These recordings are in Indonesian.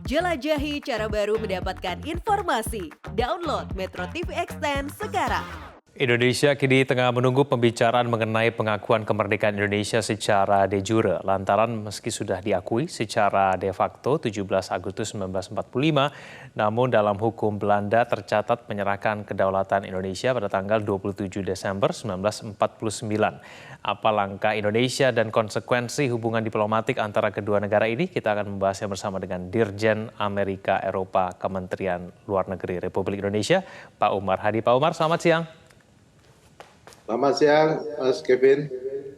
Jelajahi cara baru mendapatkan informasi. Download Metro TV Extend sekarang. Indonesia kini tengah menunggu pembicaraan mengenai pengakuan kemerdekaan Indonesia secara de jure. Lantaran meski sudah diakui secara de facto 17 Agustus 1945, namun dalam hukum Belanda tercatat menyerahkan kedaulatan Indonesia pada tanggal 27 Desember 1949. Apa langkah Indonesia dan konsekuensi hubungan diplomatik antara kedua negara ini? Kita akan membahasnya bersama dengan Dirjen Amerika Eropa Kementerian Luar Negeri Republik Indonesia, Pak Umar Hadi. Pak Umar, selamat siang. Selamat siang, Mas Kevin.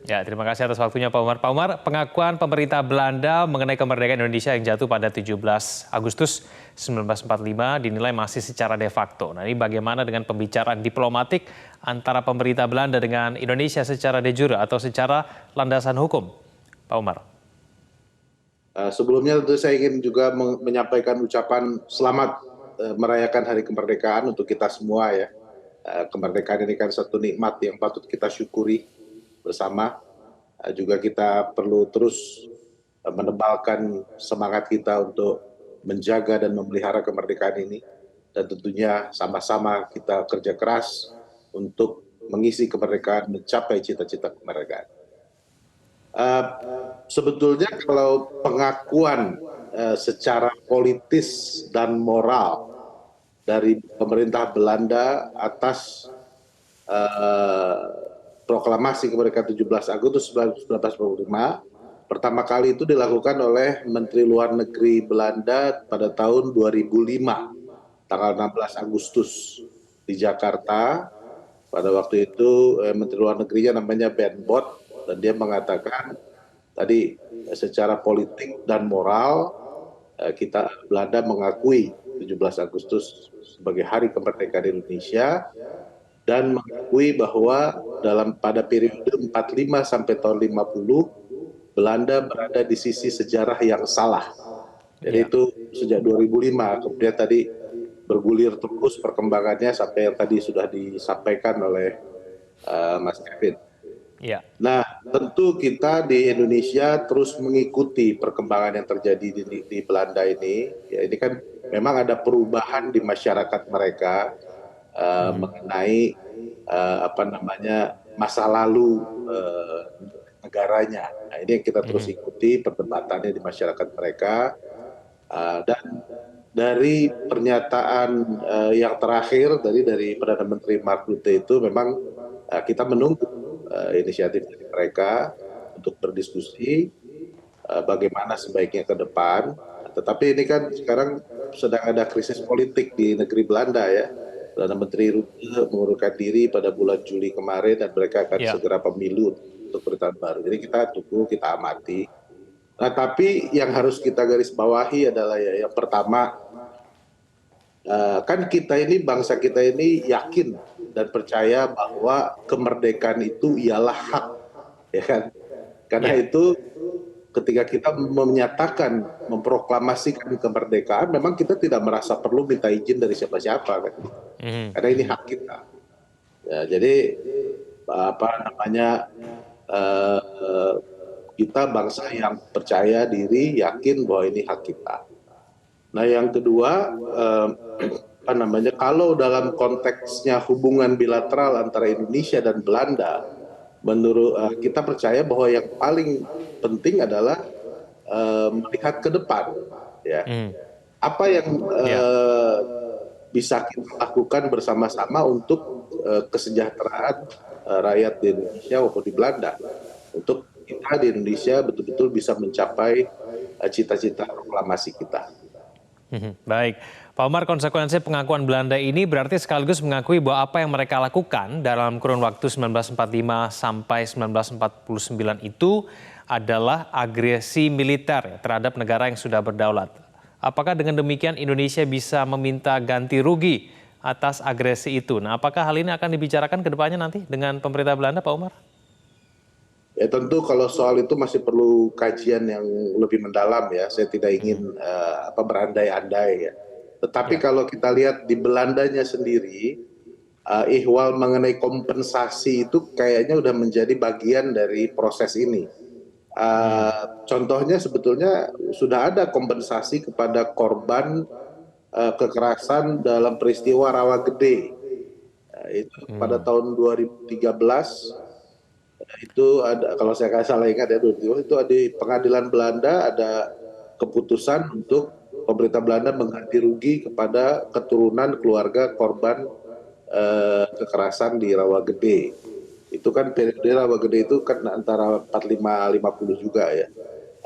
Ya, terima kasih atas waktunya Pak Umar. Pak Umar, pengakuan pemerintah Belanda mengenai kemerdekaan Indonesia yang jatuh pada 17 Agustus 1945 dinilai masih secara de facto. Nah, ini bagaimana dengan pembicaraan diplomatik antara pemerintah Belanda dengan Indonesia secara de jure atau secara landasan hukum? Pak Umar. Sebelumnya tentu saya ingin juga menyampaikan ucapan selamat merayakan Hari Kemerdekaan untuk kita semua ya. Kemerdekaan ini kan satu nikmat yang patut kita syukuri bersama. Juga kita perlu terus menebalkan semangat kita untuk menjaga dan memelihara kemerdekaan ini. Dan tentunya sama-sama kita kerja keras untuk mengisi kemerdekaan, mencapai cita-cita kemerdekaan. Sebetulnya kalau pengakuan secara politis dan moral dari pemerintah Belanda atas proklamasi kemerdekaan 17 Agustus 1945 pertama kali itu dilakukan oleh Menteri Luar Negeri Belanda pada tahun 2005 tanggal 16 Agustus di Jakarta. Pada waktu itu Menteri Luar Negerinya namanya Ben Bot dan dia mengatakan tadi secara politik dan moral kita Belanda mengakui 17 Agustus sebagai Hari Kemerdekaan Indonesia dan mengakui bahwa pada periode 45 sampai tahun 50 Belanda berada di sisi sejarah yang salah. Jadi itu sejak 2005, kemudian tadi bergulir terus perkembangannya sampai yang tadi sudah disampaikan oleh Mas Kevin. Ya. Nah, tentu kita di Indonesia terus mengikuti perkembangan yang terjadi di Belanda ini. Ya, ini kan memang ada perubahan di masyarakat mereka mengenai masa lalu negaranya. Nah, ini yang kita terus ikuti perdebatannya di masyarakat mereka. Dan dari pernyataan yang terakhir dari Perdana Menteri Mark Rutte itu memang kita menunggu inisiatif dari mereka untuk berdiskusi bagaimana sebaiknya ke depan. Tetapi ini kan sekarang sedang ada krisis politik di negeri Belanda ya. Perdana Menteri Rutte mengundurkan diri pada bulan Juli kemarin dan mereka akan segera pemilu untuk pemerintahan baru. Jadi kita tunggu, kita amati. Nah, tapi yang harus kita garis bawahi adalah ya, yang pertama kan kita ini, bangsa kita ini yakin dan percaya bahwa kemerdekaan itu ialah hak, ya kan? Karena itu ketika kita menyatakan, memproklamasikan kemerdekaan, memang kita tidak merasa perlu minta izin dari siapa-siapa, kan? Karena ini hak kita. Ya, jadi kita bangsa yang percaya diri, yakin bahwa ini hak kita. Nah, yang kedua, kalau dalam konteksnya hubungan bilateral antara Indonesia dan Belanda, menurut kita percaya bahwa yang paling penting adalah melihat ke depan, ya. Apa yang bisa kita lakukan bersama-sama untuk kesejahteraan rakyat di Indonesia maupun di Belanda, untuk kita di Indonesia betul-betul bisa mencapai cita-cita proklamasi kita. Baik, Pak Umar, konsekuensi pengakuan Belanda ini berarti sekaligus mengakui bahwa apa yang mereka lakukan dalam kurun waktu 1945 sampai 1949 itu adalah agresi militer terhadap negara yang sudah berdaulat. Apakah dengan demikian Indonesia bisa meminta ganti rugi atas agresi itu? Nah, apakah hal ini akan dibicarakan ke depannya nanti dengan pemerintah Belanda, Pak Umar? Ya tentu kalau soal itu masih perlu kajian yang lebih mendalam ya. Saya tidak ingin berandai-andai ya. Tetapi kalau kita lihat di Belandanya sendiri, ihwal mengenai kompensasi itu kayaknya udah menjadi bagian dari proses ini. Contohnya sebetulnya sudah ada kompensasi kepada korban kekerasan dalam peristiwa Rawa Gede. Itu pada tahun 2013 itu ada, kalau saya nggak salah ingat ya, itu ada di pengadilan Belanda ada keputusan untuk pemerintah Belanda mengganti rugi kepada keturunan keluarga korban kekerasan di Rawa Gede. Itu kan periode Rawa Gede itu kan antara 45-50 juga ya.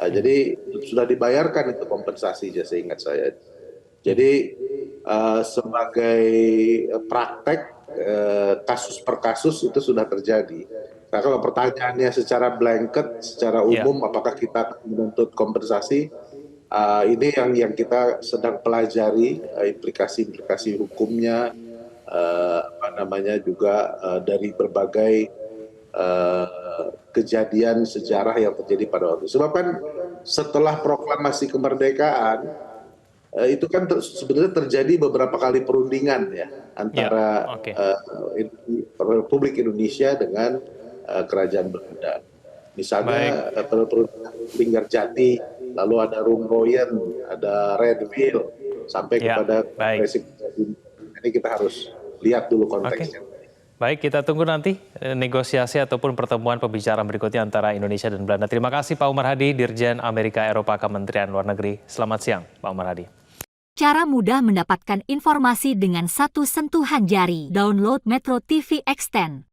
Jadi sudah dibayarkan itu kompensasinya seingat saya. Jadi sebagai praktek kasus per kasus itu sudah terjadi. Nah, kalau pertanyaannya secara blanket, secara umum, apakah kita menuntut kompensasi? Ini yang kita sedang pelajari, implikasi-implikasi hukumnya, juga dari berbagai kejadian sejarah yang terjadi pada waktu itu. Sebab kan setelah proklamasi kemerdekaan, itu kan sebenarnya terjadi beberapa kali perundingan ya antara Republik Indonesia dengan Kerajaan Belanda. Misalnya perundingan Linggarjati, lalu ada Roemroyen, ada Redville, sampai kepada Presiden. Ini kita harus lihat dulu konteksnya. Baik, kita tunggu nanti negosiasi ataupun pertemuan pembicaraan berikutnya antara Indonesia dan Belanda. Terima kasih Pak Umar Hadi, Dirjen Amerika Eropa Kementerian Luar Negeri. Selamat siang, Pak Umar Hadi. Cara mudah mendapatkan informasi dengan satu sentuhan jari. Download Metro TV Extend.